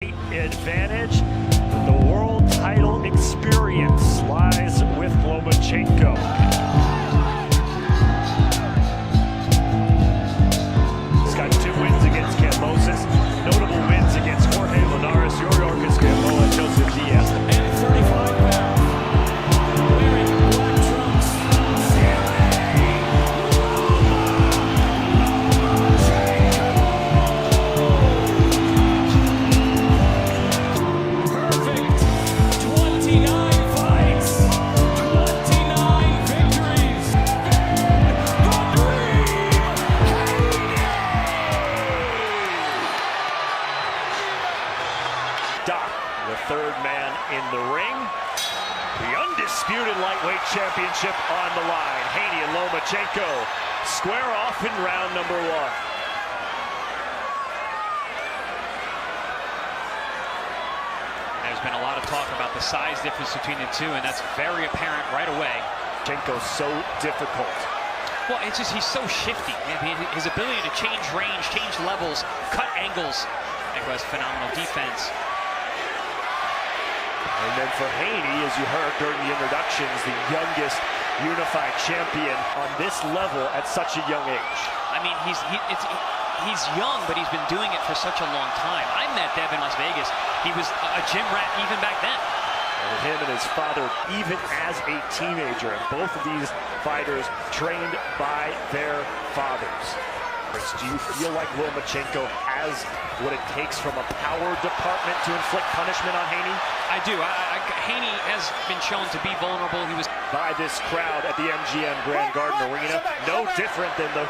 Advantage. The world title experience lies with Lomachenko. He's got 2 wins against Cambosis, notable wins against Jorge Linares, Yuriorkis Gamboa, and Joseph Diaz. And 35 pounds, wearing black trunks. Perfect. 29 fights, 29 victories. The Dream, Doc, the third man in the ring. The undisputed lightweight championship on the line. Haney and Lomachenko square off in round number 1. There's been a lot of talk about the size difference between the two, and that's very apparent right away. Lomachenko's so difficult. Well, it's just he's so shifty. I mean, his ability to change range, change levels, cut angles. It was phenomenal defense. And then for Haney, as you heard during the introductions, the youngest unified champion on this level at such a young age. I mean, he's young, but he's been doing it for such a long time. I met Devin in Las Vegas. He was a gym rat even back then. And him and his father, even as a teenager, and both of these fighters trained by their fathers. Do you feel like Lomachenko has what it takes from a power department to inflict punishment on Haney? I do. Haney has been shown to be vulnerable. He was By this crowd at the MGM Grand Garden Arena, no different than the...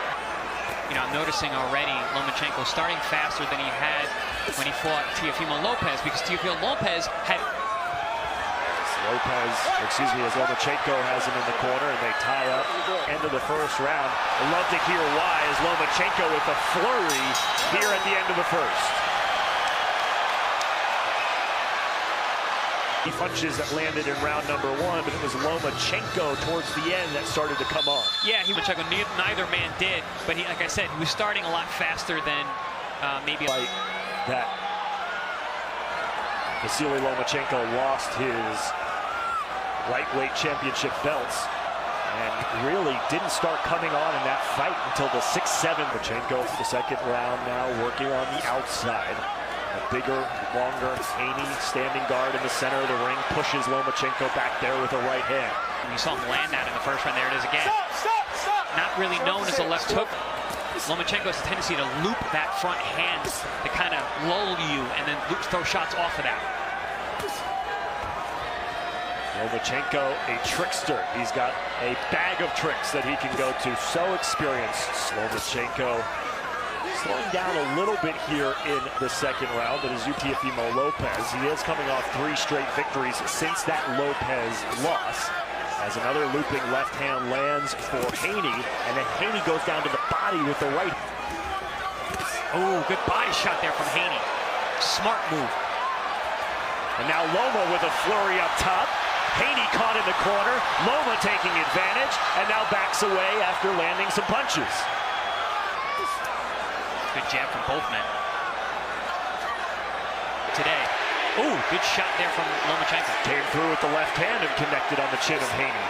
You know, I'm noticing already Lomachenko starting faster than he had when he fought Teofimo Lopez, because Teofimo Lopez had... as Lomachenko has him in the corner, and they tie up. End of the first round. I'd love to hear why, as Lomachenko with a flurry here at the end of the first. He punches that landed in round number 1, but it was Lomachenko towards the end that started to come on. Yeah, neither man did, but he, like I said, he was starting a lot faster than maybe Like that. Vasily Lomachenko lost his lightweight championship belts and really didn't start coming on in that fight until the 6-7. Lomachenko, the second round now, working on the outside. A bigger, longer Haney standing guard in the center of the ring, pushes Lomachenko back there with a right hand. you saw him land that in the first round. There it is again. Not really known as a left hook. Lomachenko has a tendency to loop that front hand to kind of lull you and then throw shots off of that. Lomachenko, a trickster. He's got a bag of tricks that he can go to. So experienced. Lomachenko slowing down a little bit here in the second round, but is Teofimo Lopez. He is coming off 3 straight victories since that Lopez loss. As another looping left hand lands for Haney, and then Haney goes down to the body with the right. Oh, good body shot there from Haney. Smart move. And now Loma with a flurry up top. Haney caught in the corner. Loma taking advantage, and now backs away after landing some punches. Good jab from both men. Today. Oh, good shot there from Lomachenko. Came through with the left hand and connected on the chin of Haney.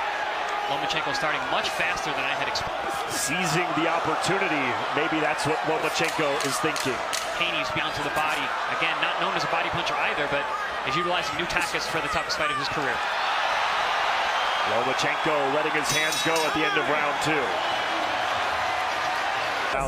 Lomachenko starting much faster than I had expected. Seizing the opportunity. Maybe that's what Lomachenko is thinking. Haney's bounced to the body. Again, not known as a body puncher either, but is utilizing new tactics for the toughest fight of his career. Lomachenko letting his hands go at the end of round 2.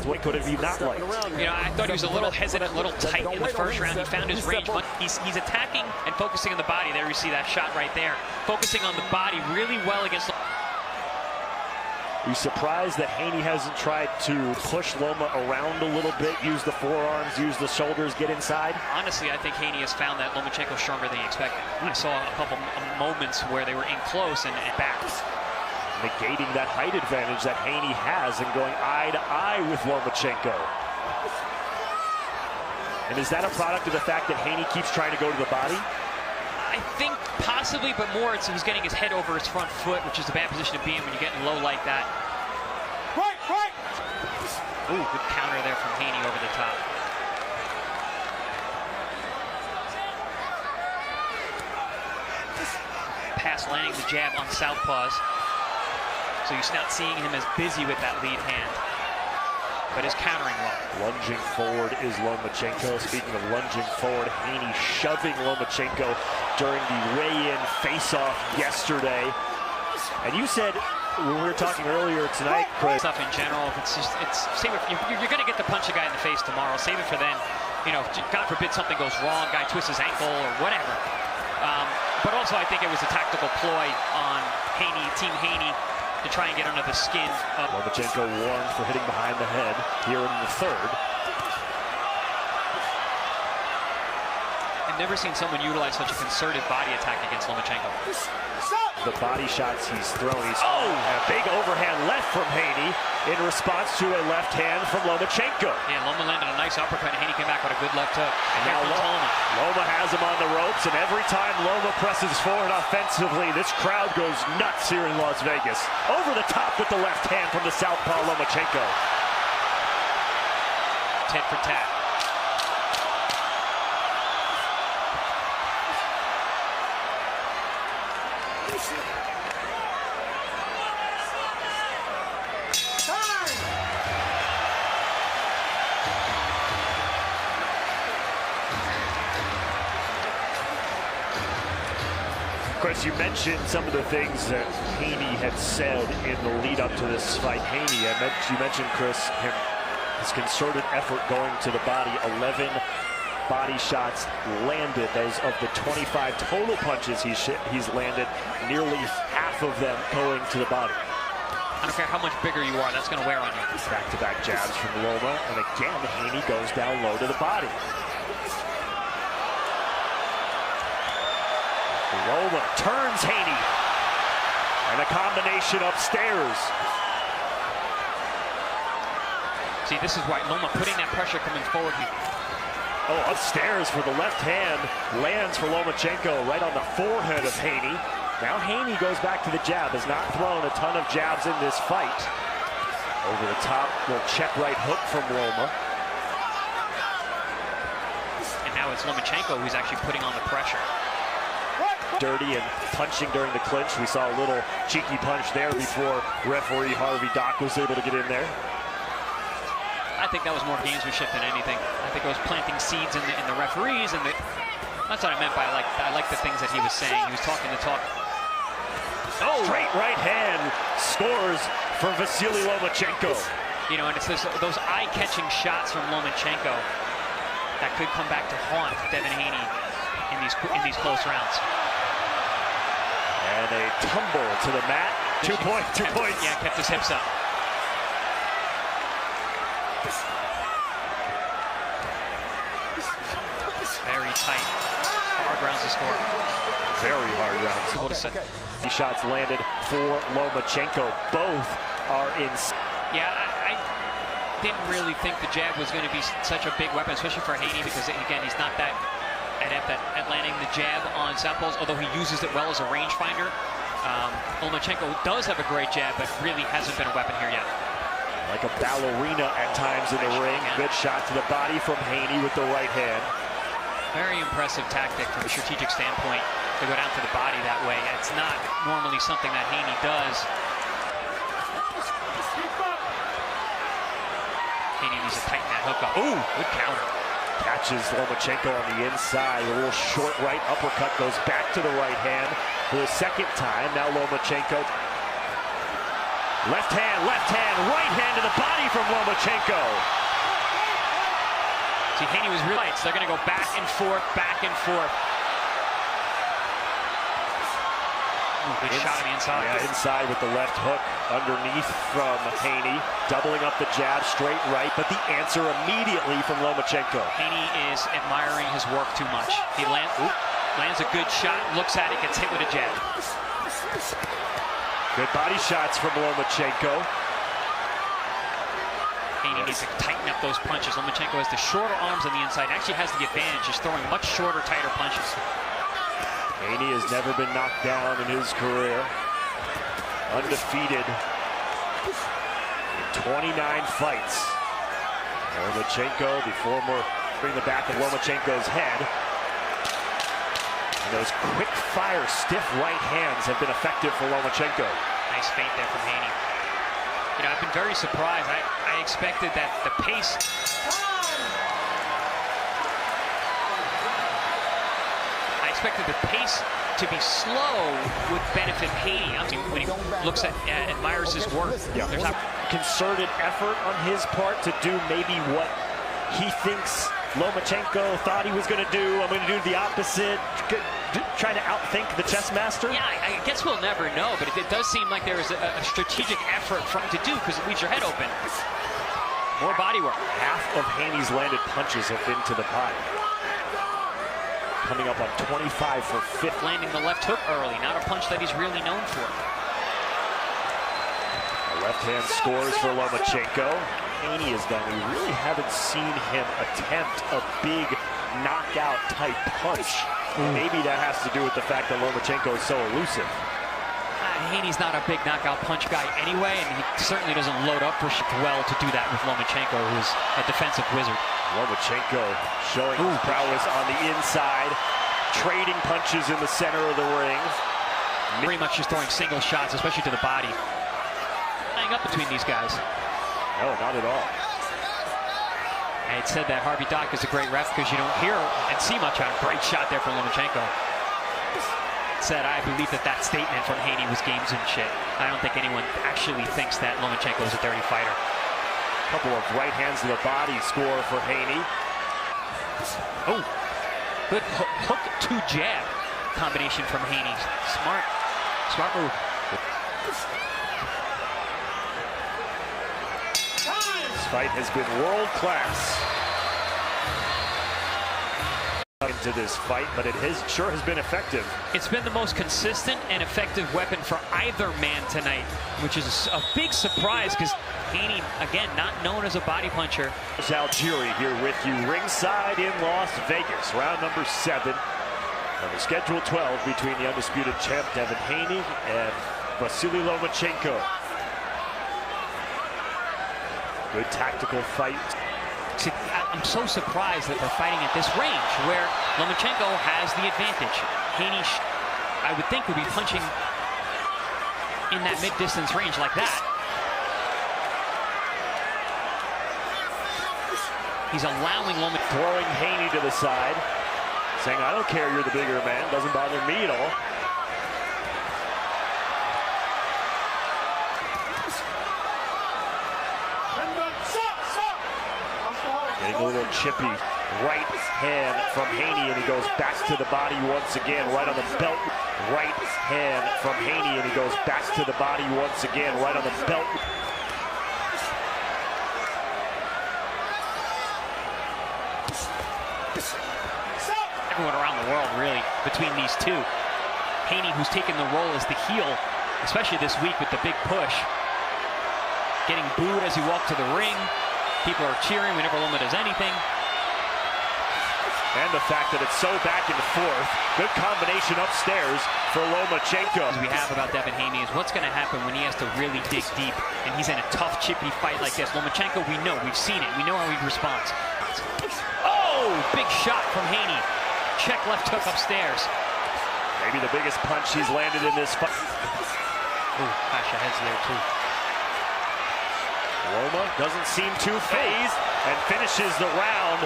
What could it be not like? You know, I thought he was a little hesitant, a little tight in the first round. He found his range. He's attacking and focusing on the body. There you see that shot right there. Focusing on the body really well against... Are you surprised that Haney hasn't tried to push Loma around a little bit, use the forearms, use the shoulders, get inside? Honestly, I think Haney has found that Lomachenko stronger than he expected. I saw a couple moments where they were in close and back. Negating that height advantage that Haney has and going eye to eye with Lomachenko. And is that a product of the fact that Haney keeps trying to go to the body? I think possibly, but more it's he's getting his head over his front foot, which is a bad position to be in when you're getting low like that. Right. Ooh, good counter there from Haney over the top. past landing the jab on southpaws. So you're not seeing him as busy with that lead hand, but is countering well. Lunging forward is Lomachenko. Speaking of lunging forward, Haney shoving Lomachenko during the weigh-in face-off yesterday. And you said, when we were talking earlier tonight, Chris, stuff in general, save it, you're going to get to punch a guy in the face tomorrow. Save it for then. You know, God forbid something goes wrong, guy twists his ankle or whatever. But also, I think it was a tactical ploy on Haney, Team Haney, to try and get under the skin of Lomachenko warned for hitting behind the head here in the third. I've never seen someone utilize such a concerted body attack against Lomachenko. The body shots he's thrown. And a big overhand left from Haney in response to a left hand from Lomachenko. Yeah, Loma landed a nice uppercut, and Haney came back with a good left hook. And now Loma has him on the ropes, and every time Loma presses forward offensively, this crowd goes nuts here in Las Vegas. Over the top with the left hand from the southpaw Lomachenko. Tit for tat. Chris, you mentioned some of the things that Haney had said in the lead up to this fight. Haney, you mentioned, Chris, his concerted effort going to the body. 11 body shots landed. Those of the 25 total punches he's landed, nearly half of them going to the body. I don't care how much bigger you are, that's going to wear on you. Back-to-back jabs from Loma, and again, Haney goes down low to the body. Loma turns Haney, and a combination upstairs. See, this is why Loma putting that pressure coming forward. Oh, upstairs for the left hand, lands for Lomachenko right on the forehead of Haney. Now Haney goes back to the jab, has not thrown a ton of jabs in this fight. Over the top, little check right hook from Loma. And now it's Lomachenko who's actually putting on the pressure. Dirty and punching during the clinch. We saw a little cheeky punch there before referee Harvey Dock was able to get in there. I think that was more gamesmanship than anything. I think it was planting seeds in the referees, and that's what I meant by I like the things that he was saying. He was talking the talk. Oh, straight right hand scores for Vasily Lomachenko. You know, and it's those eye-catching shots from Lomachenko that could come back to haunt Devin Haney in these close rounds. And a tumble to the mat. 2 points. Yeah, kept his hips up. Very tight. Hard rounds to score. Very hard rounds. The shots landed for Lomachenko. Both are in. Yeah, I didn't really think the jab was going to be such a big weapon, especially for Haney, because, again, he's not that adept at landing the jab on southpaws, although he uses it well as a rangefinder. Lomachenko does have a great jab, but really hasn't been a weapon here yet. Like a ballerina at times in the ring. Good shot to the body from Haney with the right hand. Very impressive tactic from a strategic standpoint to go down to the body that way. It's not normally something that Haney does. Haney needs to tighten that hook up. Ooh, good counter. Catches Lomachenko on the inside. A little short right uppercut goes back to the right hand for the second time. Now Lomachenko. Left hand, right hand to the body from Lomachenko. See, Haney was really light, so they're going to go back and forth, back and forth. Ooh, good shot on the inside. Yeah, inside with the left hook underneath from Haney. Doubling up the jab, straight right, but the answer immediately from Lomachenko. Haney is admiring his work too much. He lands a good shot, looks at it, gets hit with a jab. Good body shots from Lomachenko. Haney needs to tighten up those punches. Lomachenko has the shorter arms on the inside, actually has the advantage, just throwing much shorter, tighter punches. Haney has never been knocked down in his career. Undefeated in 29 fights. Lomachenko, the former, bring the back of Lomachenko's head. Those quick-fire, stiff right hands have been effective for Lomachenko. Nice feint there from Haney. You know, I've been very surprised. I expected that the pace. I expected the pace to be slow would benefit Haney. I mean, when he looks at admires his work. Yeah. There's a concerted effort on his part to do maybe what he thinks Lomachenko thought he was going to do. I'm going to do the opposite. Trying to outthink the chess master. Yeah, I guess we'll never know, but it does seem like there is a strategic effort for him to do because it leaves your head open. More body work. Half of Haney's landed punches have been to the body. Coming up on 25 for 5th. Landing the left hook early, not a punch that he's really known for. A left hand scores for Lomachenko. Haney is done. We really haven't seen him attempt a big knockout type punch. Maybe that has to do with the fact that Lomachenko is so elusive. Haney's not a big knockout punch guy anyway, and he certainly doesn't load up well to do that with Lomachenko, who's a defensive wizard. Lomachenko showing his prowess on the inside, trading punches in the center of the ring. Very much just throwing single shots, especially to the body. Hang up between these guys. No, not at all. And it said that Harvey Dock is a great ref because you don't hear and see much on. Great shot there from Lomachenko. Said, I believe that statement from Haney was gamesmanship. I don't think anyone actually thinks that Lomachenko is a dirty fighter. Couple of right hands to the body score for Haney. Oh, good hook to jab combination from Haney. Smart move. This fight has been world class into this fight, but it sure has been effective. It's been the most consistent and effective weapon for either man tonight, which is a big surprise because Haney, again, not known as a body puncher. HjjjHighli here with you ringside in Las Vegas, round number 7 on the schedule 12 between the undisputed champ Devin Haney and Vasily Lomachenko. Good tactical fight. I'm so surprised that they're fighting at this range where Lomachenko has the advantage. Haney, I would think, would be punching in that mid-distance range like that. He's allowing Lomachenko. Throwing Haney to the side, saying, I don't care, you're the bigger man. Doesn't bother me at all. Getting a little chippy right hand from Haney, and he goes back to the body once again, right on the belt. Right hand from Haney, and he goes back to the body once again, right on the belt. Everyone around the world, really, between these two. Haney, who's taken the role as the heel, especially this week with the big push. Getting booed as he walked to the ring. People are cheering whenever Loma does anything. And the fact that it's so back and forth. Good combination upstairs for Lomachenko. What we have about Devin Haney is what's going to happen when he has to really dig deep and he's in a tough, chippy fight like this. Lomachenko, we know, we've seen it. We know how he responds. Oh, big shot from Haney. Check left hook upstairs. Maybe the biggest punch he's landed in this fight. Ooh, clash of heads there too. Loma doesn't seem too phased and finishes the round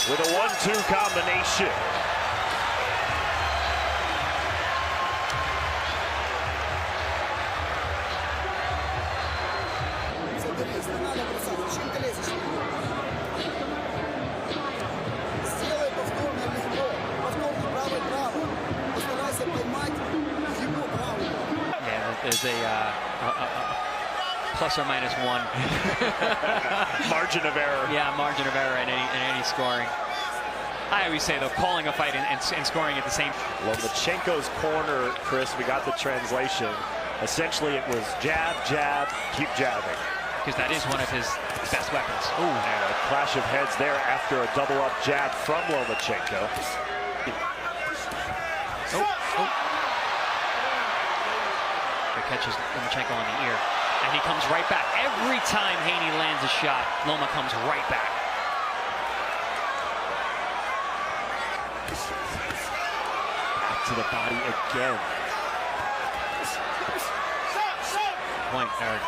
with a 1-2 combination. Yeah, there's a plus or minus 1 margin of error. Yeah, margin of error in any scoring. I always say though, calling a fight and scoring at the same. Lomachenko's corner, Chris, we got the translation. Essentially, it was jab, jab, keep jabbing. Because that is one of his best weapons. Ooh, and a clash of heads there after a double-up jab from Lomachenko. It catches Lomachenko on the ear. And he comes right back. Every time Haney lands a shot, Loma comes right back. to the body again. Point, Eric.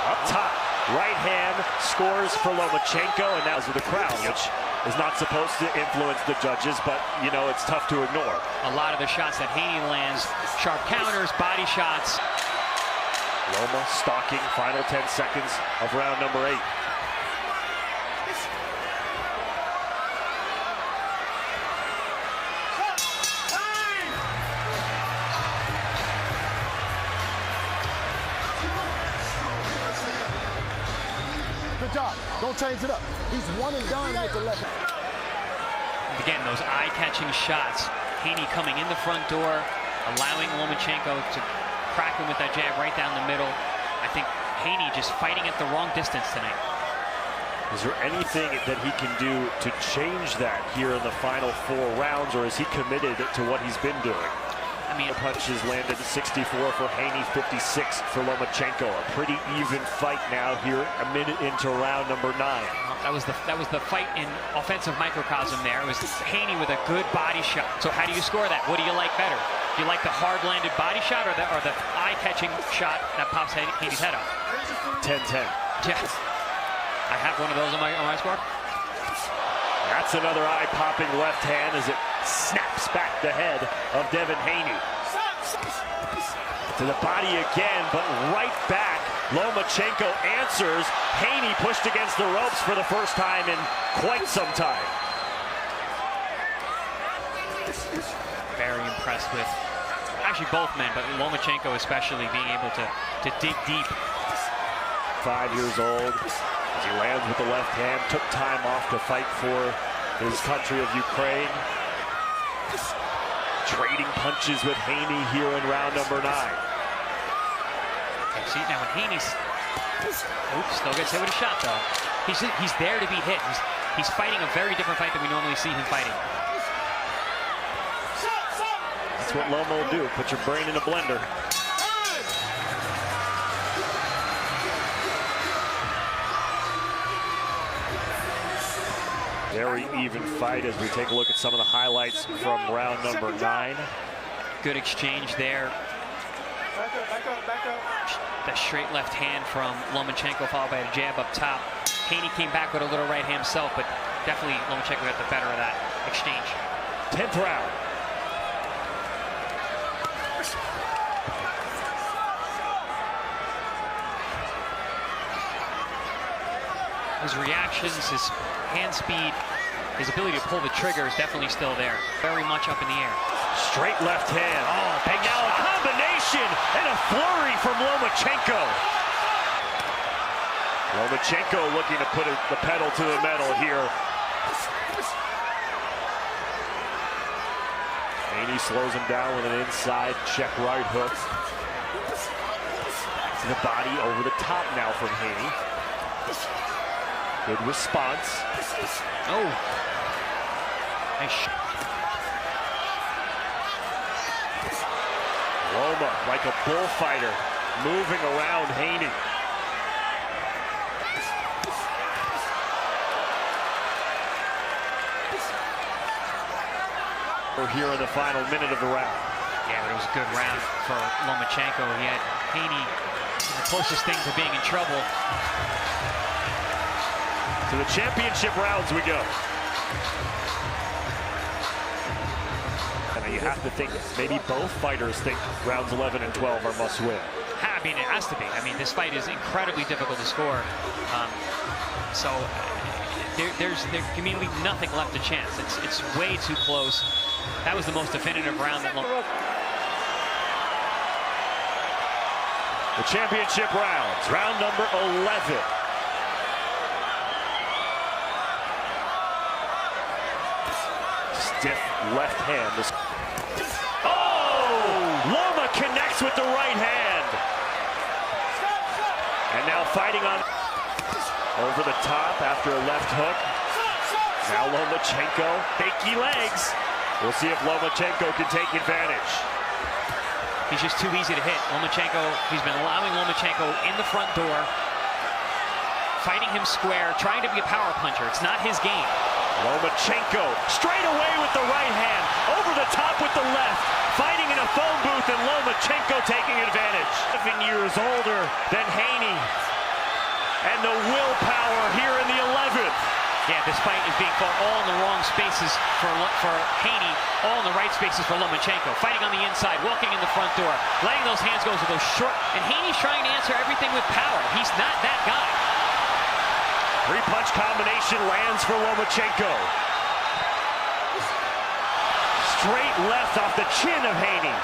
Up top, right hand scores for Lomachenko, and that was with the crowd, which is not supposed to influence the judges, but, you know, it's tough to ignore. A lot of the shots that Haney lands, sharp counters, body shots. Loma stalking, final 10 seconds of round number 8. Good job. Don't change it up. He's one and done with the left. Again, those eye-catching shots. Haney coming in the front door, allowing Lomachenko to crack him with that jab right down the middle. I think Haney just fighting at the wrong distance tonight. Is there anything that he can do to change that here in the final 4 rounds, or is he committed to what he's been doing? I mean, Punches landed 64 for Haney, 56 for Lomachenko. A pretty even fight now here, a minute into round number 9. that was the fight in offensive microcosm there. It was Haney with a good body shot. So how do you score that? What do you like better? Do you like the hard-landed body shot or the eye-catching shot that pops Haney's head up? 10-10. Yes. I have one of those on my score. That's another eye-popping left hand as it snaps back the head of Devin Haney. To the body again, but right back. Lomachenko answers. Haney pushed against the ropes for the first time in quite some time. Very impressed with actually both men, but Lomachenko especially being able to dig deep. 5 years old. As he lands with the left hand, took time off to fight for his country of Ukraine. Trading punches with Haney here in round number 9. See, now when Haney's, oops, still gets hit with a shot though. He's there to be hit. He's fighting a very different fight than we normally see him fighting. That's what Loma will do, put your brain in a blender. Very even fight as we take a look at some of the highlights from round number 9. Good exchange there. Back up. The straight left hand from Lomachenko followed by a jab up top. Haney came back with a little right hand himself, but definitely Lomachenko got the better of that exchange. 10th round. His reactions, his hand speed, his ability to pull the trigger is definitely still there. Very much up in the air. Straight left hand. Oh, and now a combination and a flurry from Lomachenko. Lomachenko looking to put the pedal to the metal here. Haney slows him down with an inside check right hook. To the body, over the top now from Haney. Good response. Oh. Nice. Loma, like a bullfighter, moving around Haney. We're here in the final minute of the round. Yeah, but it was a good round for Lomachenko. He had Haney the closest thing to being in trouble. To the championship rounds we go. And you have to think maybe both fighters think rounds 11 and 12 are must win. I mean, it has to be. I mean, this fight is incredibly difficult to score. So there can be nothing left to chance. It's way too close. That was the most definitive round that The championship rounds, round number 11. Stiff left hand. Oh! Loma connects with the right hand. And now fighting on over the top after a left hook. Now Lomachenko, fakey legs. We'll see if Lomachenko can take advantage. he's just too easy to hit. Lomachenko, he's been allowing Lomachenko in the front door, fighting him square, trying to be a power puncher. It's not his game. Lomachenko straight away with the right hand. over the top with the left. Fighting in a phone booth, and Lomachenko taking advantage. 7 years older than Haney. And the willpower here in the 11th. Yeah, this fight is being fought all in the wrong spaces for Haney, all in the right spaces for Lomachenko. Fighting on the inside, walking in the front door, letting those hands go to those short. And Haney's trying to answer everything with power. He's not that guy. Three-punch combination lands for Lomachenko. Straight left off the chin of Haney.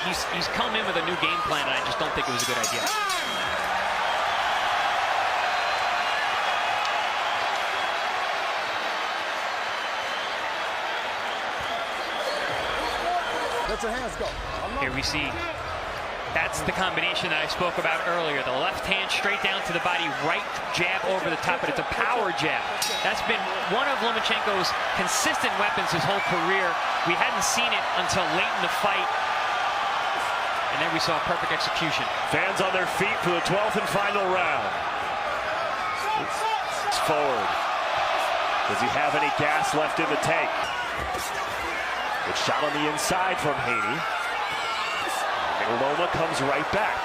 He's come in with a new game plan, and I just don't think it was a good idea. Let your hands go. Here we see, that's the combination that I spoke about earlier. The left hand straight down to the body, right jab over the top, but it's a power jab. That's been one of Lomachenko's consistent weapons his whole career. We hadn't seen it until late in the fight. And then we saw perfect execution. Fans on their feet for the 12th and final round. It's forward. Does he have any gas left in the tank? Good shot on the inside from Haney. And Loma comes right back.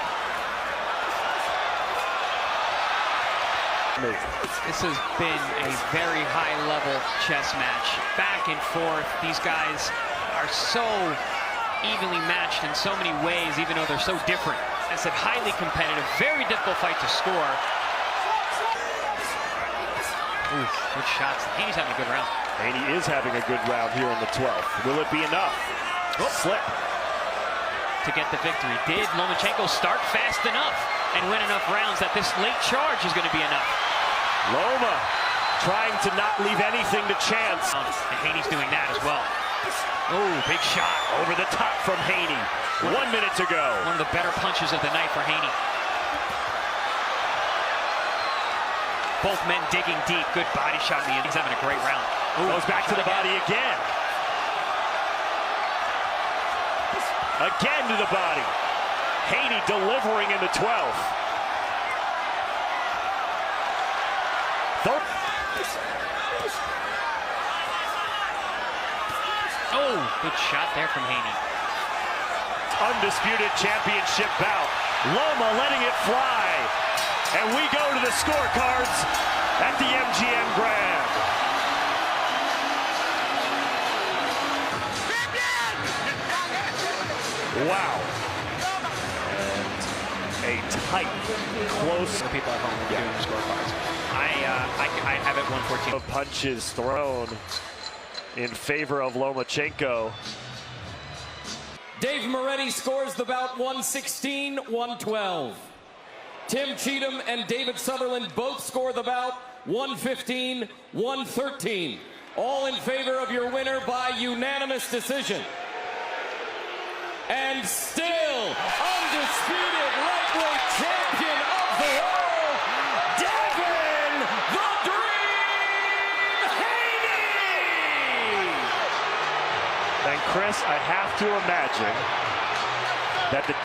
This has been a very high-level chess match. Back and forth. These guys are so evenly matched in so many ways, even though they're so different. I said highly competitive, very difficult fight to score. Ooh, good shots. Haney's having a good round. Haney is having a good round here in the 12th. Will it be enough? Slip. To get the victory. Did Lomachenko start fast enough and win enough rounds that this late charge is going to be enough? Loma trying to not leave anything to chance. And Haney's doing that as well. Oh, big shot. Over the top from Haney. 1 minute to go. One of the better punches of the night for Haney. Both men digging deep. Good body shot in the end. He's having a great round. Ooh, goes back to the body again. Again to the body. Haney delivering in the 12th. Oh, good shot there from Haney. Undisputed championship bout. Loma letting it fly. And we go to the scorecards at the MGM Grand. Wow. And a tight, close. The people at home are doing the scorecards. I have it 114. Of punches thrown in favor of Lomachenko. Dave Moretti scores the bout 116-112. Tim Cheatham and David Sutherland both score the bout 115-113. All in favor of your winner by unanimous decision. And still undisputed lightweight champion of the world, Devin the Dream Haney! And Chris, I have to imagine that the